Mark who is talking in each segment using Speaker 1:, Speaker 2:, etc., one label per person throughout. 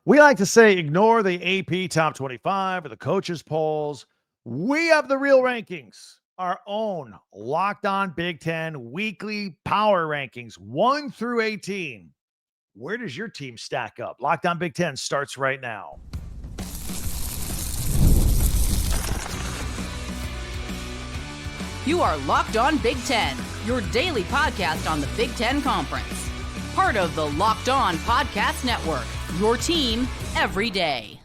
Speaker 1: We like to say ignore the AP top 25 or the coaches polls. We have the real rankings, our own Locked On Big Ten weekly power rankings, 1 through 18. Where does your team stack up? Locked On Big Ten starts right now.
Speaker 2: You are Locked On Big Ten, your daily podcast on the Big Ten Conference. Part of the Locked On Podcast Network, your team every day.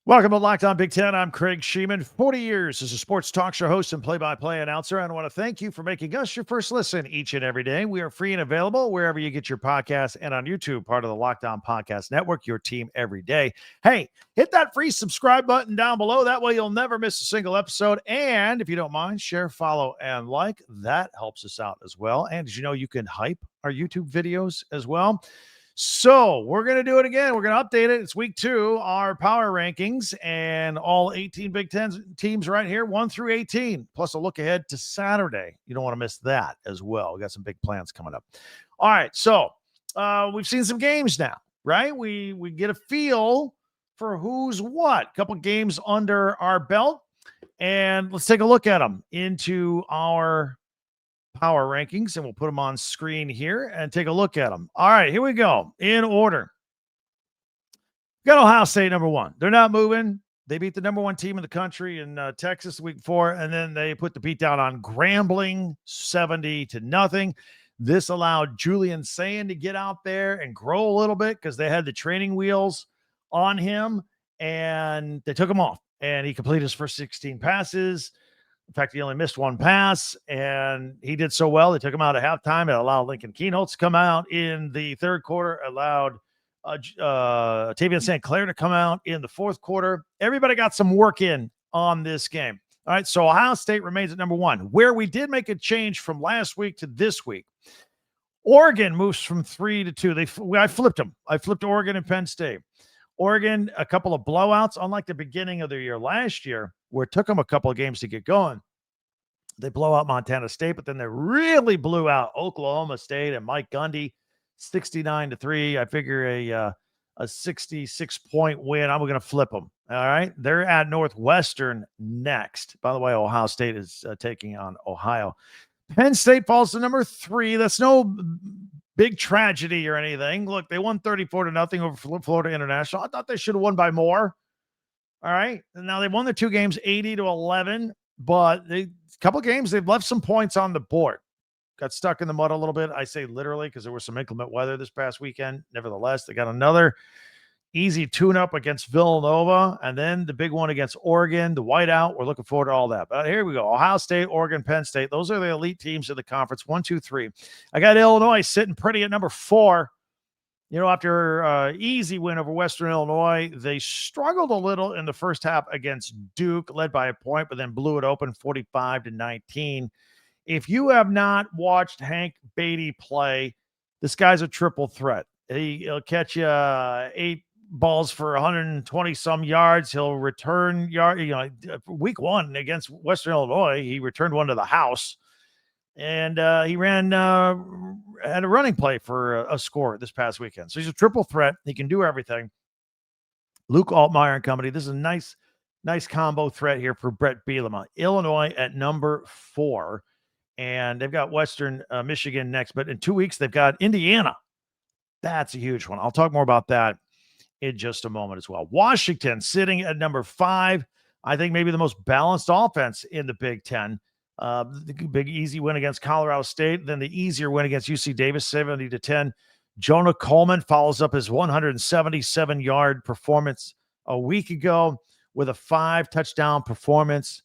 Speaker 1: Welcome to Locked On Big Ten. I'm Craig Sheeman, 40 years as a sports talk show host and play-by-play announcer. And I want to thank you for making us your first listen each and every day. We are free and available wherever you get your podcasts and on YouTube, part of the Locked On Podcast Network, your team every day. Hey, hit that free subscribe button down below. That way you'll never miss a single episode. And if you don't mind, share, follow, and like. That helps us out as well. And did you know you can hype our YouTube videos as well? So we're going to do it again. We're going to update it. It's week 2, our power rankings, and all 18 Big Ten teams right here, 1 through 18, plus a look ahead to Saturday. You don't want to miss that as well. We got some big plans coming up. All right. So we've seen some games now, right? We get a feel for who's what. A couple games under our belt, and let's take a look at them into our power rankings, and we'll put them on screen here and take a look at them. All right, here we go. In order. Got Ohio State number 1. They're not moving. They beat the number 1 team in the country in Texas the week before, and then they put the beat down on Grambling 70-0. This allowed Julian Sayin to get out there and grow a little bit because they had the training wheels on him, and they took him off, and he completed his first 16 passes. In fact, he only missed 1 pass, and he did so well. They took him out at halftime. It allowed Lincoln Keenholz to come out in the third quarter, allowed Tavian St. Clair to come out in the fourth quarter. Everybody got some work in on this game. All right, so Ohio State remains at number 1. Where we did make a change from last week to this week, Oregon moves from 3 to 2. I flipped them. I flipped Oregon and Penn State. Oregon, a couple of blowouts, unlike the beginning of the year last year, where it took them a couple of games to get going. They blow out Montana State, but then they really blew out Oklahoma State and Mike Gundy, 69-3. I figure a 66-point win. I'm going to flip them. All right. They're at Northwestern next. By the way, Ohio State is taking on Ohio. Penn State falls to number 3. That's no big tragedy or anything. Look, they won 34-0 over Florida International. I thought they should have won by more. All right. Now they won the 2 games 80-11, but a couple of games they've left some points on the board. Got stuck in the mud a little bit. I say literally because there was some inclement weather this past weekend. Nevertheless, they got another easy tune-up against Villanova, and then the big one against Oregon, the whiteout. We're looking forward to all that. But here we go. Ohio State, Oregon, Penn State. Those are the elite teams of the conference. 1, 2, 3. I got Illinois sitting pretty at number 4. You know, after easy win over Western Illinois, they struggled a little in the first half against Duke, led by a point, but then blew it open 45-19. If you have not watched Hank Beatty play, this guy's a triple threat. He'll catch you 8 balls for 120 some yards. He'll return yard. Week 1 against Western Illinois, he returned one to the house, and he had a running play for a score this past weekend. So he's a triple threat. He can do everything. Luke Altmaier and company. This is a nice combo threat here for Brett Bielema. Illinois at number 4, and they've got Western Michigan next. But in 2 weeks, they've got Indiana. That's a huge one. I'll talk more about that in just a moment as well. Washington sitting at number 5. I think maybe the most balanced offense in the Big Ten. The big easy win against Colorado State, then the easier win against UC Davis, 70-10. Jonah Coleman follows up his 177-yard performance a week ago with a 5-touchdown performance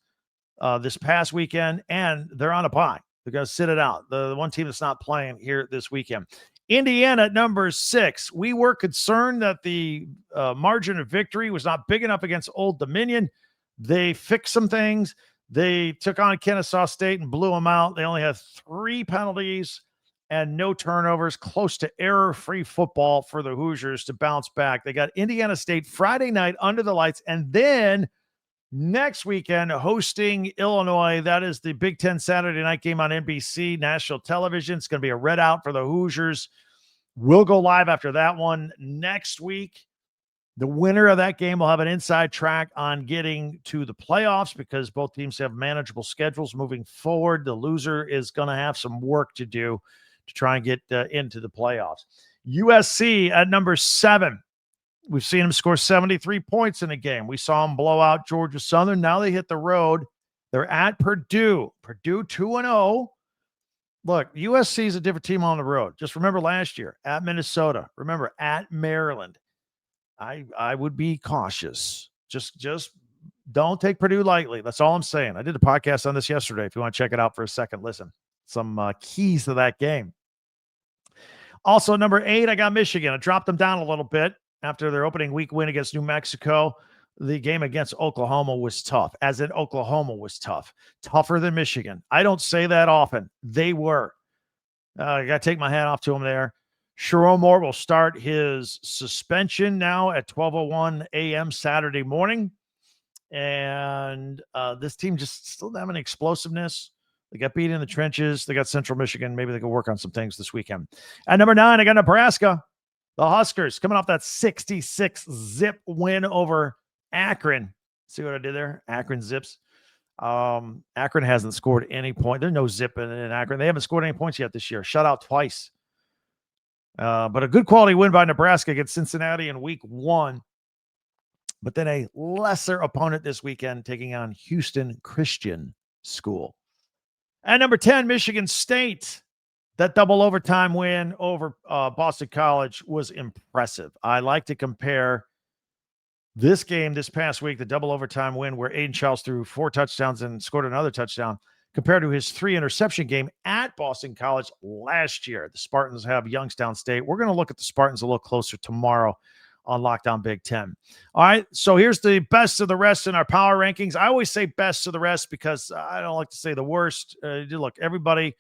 Speaker 1: this past weekend, and they're on a bye. They're going to sit it out. The one team that's not playing here this weekend. Indiana at number 6. We were concerned that the margin of victory was not big enough against Old Dominion. They fixed some things. They took on Kennesaw State and blew them out. They only had 3 penalties and no turnovers, close to error-free football for the Hoosiers to bounce back. They got Indiana State Friday night under the lights, and then next weekend hosting Illinois. That is the Big Ten Saturday night game on NBC national television. It's going to be a red out for the Hoosiers. We'll go live after that one next week. The winner of that game will have an inside track on getting to the playoffs because both teams have manageable schedules moving forward. The loser is going to have some work to do to try and get into the playoffs. USC at number 7. We've seen them score 73 points in a game. We saw them blow out Georgia Southern. Now they hit the road. They're at Purdue. Purdue 2-0. Look, USC is a different team on the road. Just remember last year at Minnesota. Remember at Maryland. I would be cautious. Just don't take Purdue lightly. That's all I'm saying. I did a podcast on this yesterday. If you want to check it out for a second, listen. Some keys to that game. Also, number 8, I got Michigan. I dropped them down a little bit after their opening week win against New Mexico. The game against Oklahoma was tough, as in Oklahoma was tough. Tougher than Michigan. I don't say that often. They were. I got to take my hat off to them there. Sherrone Moore will start his suspension now at 12:01 a.m. Saturday morning. And this team just still having explosiveness. They got beat in the trenches. They got Central Michigan. Maybe they can work on some things this weekend. At number 9, I got Nebraska. The Huskers coming off that 66-zip win over Akron. See what I did there? Akron zips. Akron hasn't scored any point. There's no zip in Akron. They haven't scored any points yet this year. Shut out twice. But a good quality win by Nebraska against Cincinnati in week 1. But then a lesser opponent this weekend taking on Houston Christian School. At number 10, Michigan State. That double overtime win over Boston College was impressive. I like to compare this game this past week, the double overtime win where Aiden Charles threw 4 touchdowns and scored another touchdown, compared to his 3 interception game at Boston College last year. The Spartans have Youngstown State. We're going to look at the Spartans a little closer tomorrow on Locked On Big Ten. All right, so here's the best of the rest in our power rankings. I always say best of the rest because I don't like to say the worst. Look, everybody's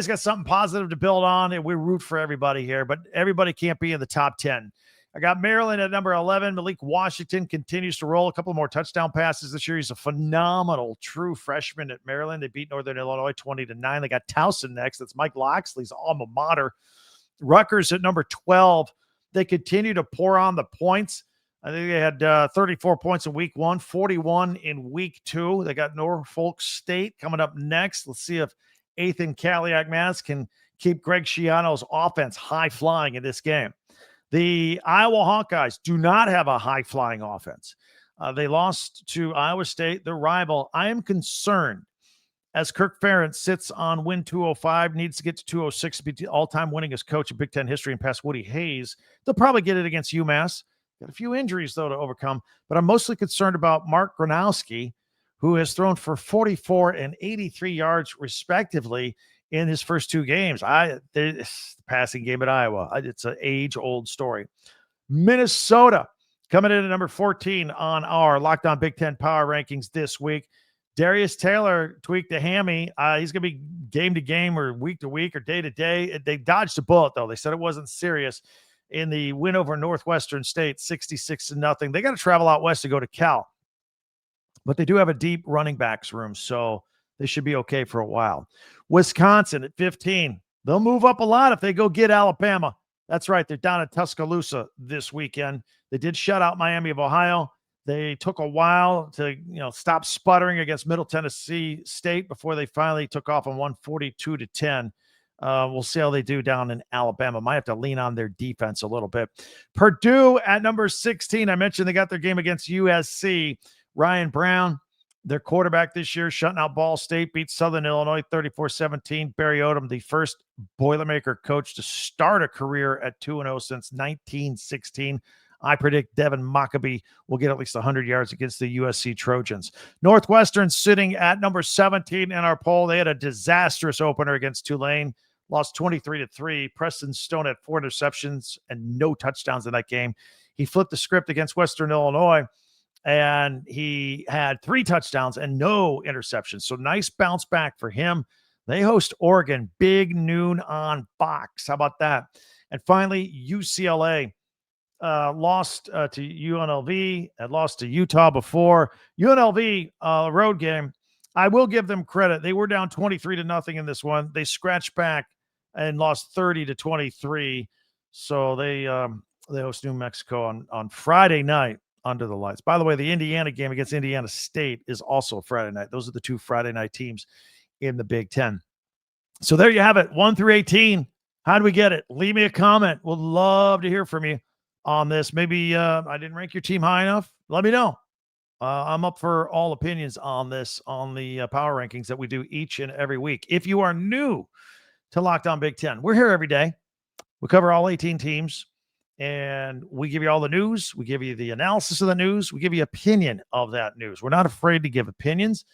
Speaker 1: got something positive to build on, and we root for everybody here, but everybody can't be in the top 10. I got Maryland at number 11. Malik Washington continues to roll. A couple more touchdown passes this year. He's a phenomenal true freshman at Maryland. They beat Northern Illinois 20-9. They got Towson next. That's Mike Loxley's alma mater. Rutgers at number 12. They continue to pour on the points. I think they had 34 points in week 1, 41 in week 2. They got Norfolk State coming up next. Let's see if Ethan Kaliak-Manis can keep Greg Schiano's offense high-flying in this game. The Iowa Hawkeyes do not have a high-flying offense. They lost to Iowa State, their rival. I am concerned as Kirk Ferentz sits on win 205, needs to get to 206 to be the all-time winningest coach in Big Ten history and past Woody Hayes. They'll probably get it against UMass. Got a few injuries, though, to overcome. But I'm mostly concerned about Mark Gronowski, who has thrown for 44 and 83 yards, respectively, in his first 2 games. The passing game at Iowa. It's an age-old story. Minnesota coming in at number 14 on our Locked On Big Ten Power Rankings this week. Darius Taylor tweaked a hammy. He's going to be game to game or week to week or day to day. They dodged a bullet, though. They said it wasn't serious in the win over Northwestern State, 66-0. They got to travel out west to go to Cal. But they do have a deep running backs room, so they should be okay for a while. Wisconsin at 15. They'll move up a lot if they go get Alabama. That's right. They're down at Tuscaloosa this weekend. They did shut out Miami of Ohio. They took a while to, stop sputtering against Middle Tennessee State before they finally took off on 142-10. We'll see how they do down in Alabama. Might have to lean on their defense a little bit. Purdue at number 16. I mentioned they got their game against USC. Ryan Brown, their quarterback this year, shutting out Ball State, beat Southern Illinois 34-17. Barry Odom, the first Boilermaker coach to start a career at 2-0 since 1916. I predict Devin Mockabee will get at least 100 yards against the USC Trojans. Northwestern sitting at number 17 in our poll. They had a disastrous opener against Tulane, lost 23-3. Preston Stone had 4 interceptions and no touchdowns in that game. He flipped the script against Western Illinois, and he had 3 touchdowns and no interceptions. So nice bounce back for him. They host Oregon, big noon on Fox. How about that? And finally, UCLA. Lost to UNLV, had lost to Utah before. UNLV, road game, I will give them credit. They were down 23-0 in this one. They scratched back and lost 30-23. So they host New Mexico on Friday night under the lights. By the way, the Indiana game against Indiana State is also Friday night. Those are the 2 Friday night teams in the Big Ten. So there you have it, 1 through 18. How do we get it? Leave me a comment. We'd love to hear from you on this. Maybe I didn't rank your team high enough. Let me know. I'm up for all opinions on this, on the power rankings that we do each and every week. If you are new to Locked On Big Ten, we're here every day. We cover all 18 teams, and we give you all the news. We give you the analysis of the news. We give you opinion of that news. We're not afraid to give opinions.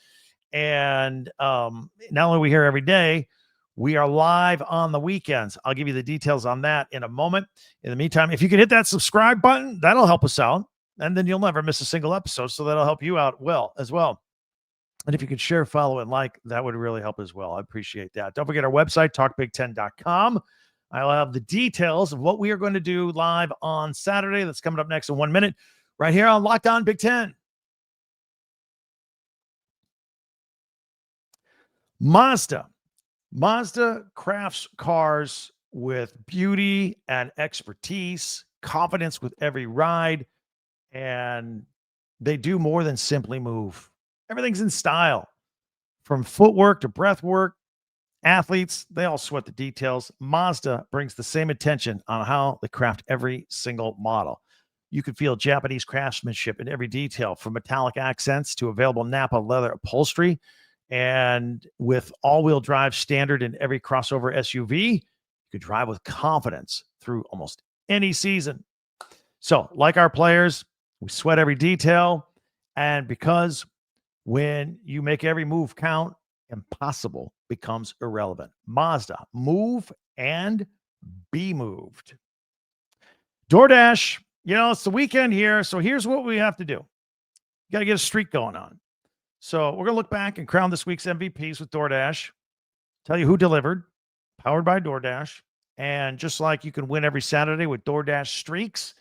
Speaker 1: And not only are we here every day, we are live on the weekends. I'll give you the details on that in a moment. In the meantime, if you can hit that subscribe button, that'll help us out. And then you'll never miss a single episode. So that'll help you out as well. And if you could share, follow, and like, that would really help as well. I appreciate that. Don't forget our website, talkbig10.com. I'll have the details of what we are going to do live on Saturday. That's coming up next in 1 minute, right here on Locked On Big Ten. Mazda crafts cars with beauty and expertise, confidence with every ride, and they do more than simply move. Everything's in style, from footwork to breath work. Athletes, they all sweat the details. Mazda brings the same attention on how they craft every single model. You can feel Japanese craftsmanship in every detail, from metallic accents to available Napa leather upholstery. And with all-wheel drive standard in every crossover SUV, you could drive with confidence through almost any season. So, like our players, we sweat every detail. And because when you make every move count, impossible becomes irrelevant. Mazda, move and be moved. DoorDash, it's the weekend here. So here's what we have to do. You got to get a streak going on. So we're going to look back and crown this week's MVPs with DoorDash. Tell you who delivered, powered by DoorDash. And just like you can win every Saturday with DoorDash streaks,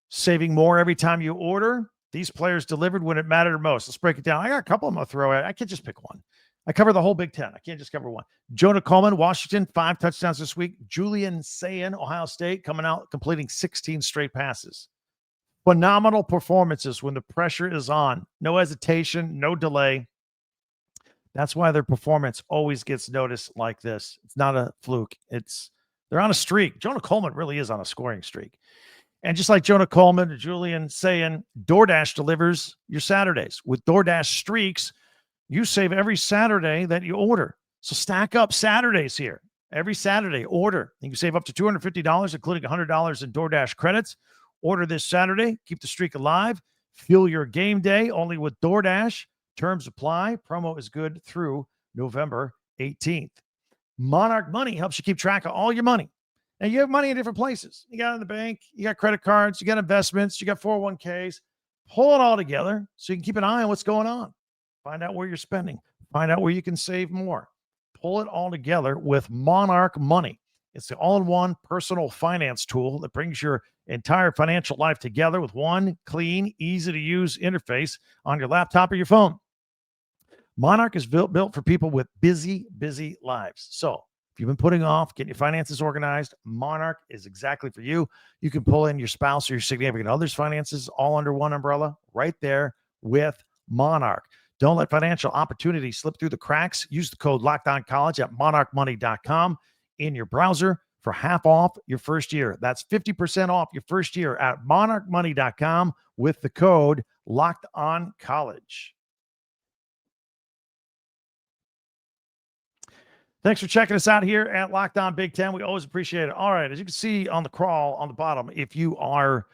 Speaker 1: saving more every time you order, these players delivered when it mattered most. Let's break it down. I got a couple of them I'll throw at. I can't just pick one. I cover the whole Big Ten. I can't just cover one. Jonah Coleman, Washington, 5 touchdowns this week. Julian Sayin, Ohio State, coming out, completing 16 straight passes. Phenomenal performances when the pressure is on. No hesitation, no delay. That's why their performance always gets noticed like this. It's not a fluke. They're on a streak. Jonah Coleman really is on a scoring streak. And just like Jonah Coleman and Julian Sayin, DoorDash delivers your Saturdays. With DoorDash streaks, you save every Saturday that you order. So stack up Saturdays here. Every Saturday, order. You can save up to $250, including $100 in DoorDash credits. Order this Saturday. Keep the streak alive. Fuel your game day only with DoorDash. Terms apply. Promo is good through November 18th. Monarch Money helps you keep track of all your money. And you have money in different places. You got it in the bank. You got credit cards. You got investments. You got 401ks. Pull it all together so you can keep an eye on what's going on. Find out where you're spending. Find out where you can save more. Pull it all together with Monarch Money. It's the all-in-one personal finance tool that brings your entire financial life together with one clean, easy-to-use interface on your laptop or your phone. Monarch is built for people with busy lives. So if you've been putting off getting your finances organized, Monarch is exactly for you. You can pull in your spouse or your significant other's finances all under one umbrella right there with Monarch. Don't let financial opportunities slip through the cracks. Use the code LOCKEDONCollege at monarchmoney.com in your browser for half off your first year. That's 50% off your first year at monarchmoney.com with the code LOCKEDONCollege. Thanks for checking us out here at Locked On Big Ten. We always appreciate it. All right, as you can see on the crawl on the bottom, if you are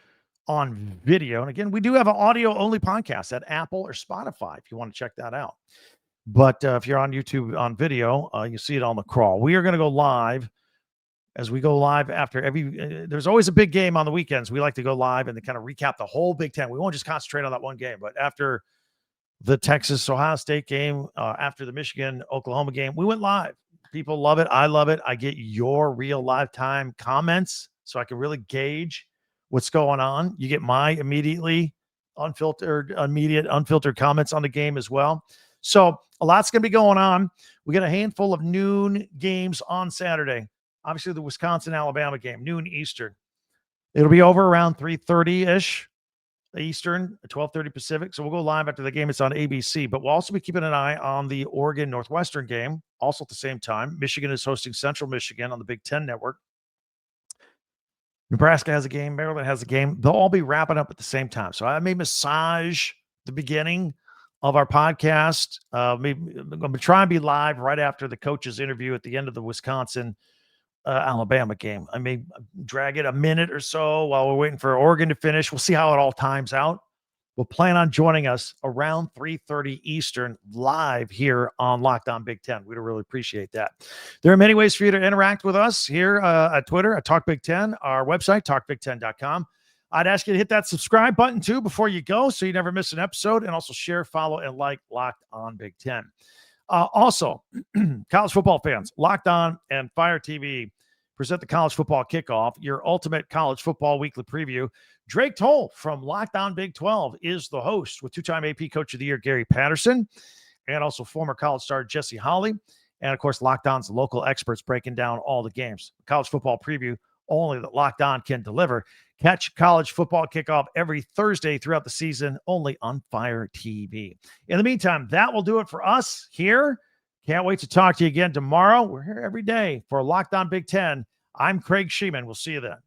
Speaker 1: on video, and again, we do have an audio-only podcast at Apple or Spotify if you want to check that out. But if you're on YouTube on video, you see it on the crawl. We are going to go live as we go live after there's always a big game on the weekends. We like to go live and kind of recap the whole Big Ten. We won't just concentrate on that one game, but after the Texas-Ohio State game, after the Michigan-Oklahoma game, we went live. People love it. I love it. I get your real lifetime comments so I can really gauge what's going on. You get my immediate unfiltered comments on the game as well. So a lot's going to be going on. We got a handful of noon games on Saturday. Obviously, the Wisconsin-Alabama game, noon Eastern. It'll be over around 3:30-ish Eastern, 12:30 Pacific. So we'll go live after the game. It's on ABC, but we'll also be keeping an eye on the Oregon Northwestern game, also at the same time. Michigan is hosting Central Michigan on the Big Ten Network. Nebraska has a game. Maryland has a game. They'll all be wrapping up at the same time. So I may massage the beginning of our podcast. Maybe I'm going to try and be live right after the coach's interview at the end of the Wisconsin Alabama game. I may drag it a minute or so while we're waiting for Oregon to finish. We'll see how it all times out. We'll plan on joining us around 3:30 Eastern live here on Locked On Big Ten. We'd really appreciate that. There are many ways for you to interact with us here at Twitter, at Talk Big Ten, our website, talkbig10.com. I'd ask you to hit that subscribe button too before you go so you never miss an episode, and also share, follow, and like Locked On Big Ten. Also, college football fans, Locked On and Fire TV present the college football kickoff, your ultimate college football weekly preview. Drake Toll from Locked On Big 12 is the host with two-time AP Coach of the Year Gary Patterson and also former college star Jesse Holley. And, of course, Locked On's local experts breaking down all the games. College football preview only that Locked On can deliver. Catch college football kickoff every Thursday throughout the season only on Fire TV. In the meantime, that will do it for us here. Can't wait to talk to you again tomorrow. We're here every day for Locked On Big Ten. I'm Craig Sheeman. We'll see you then.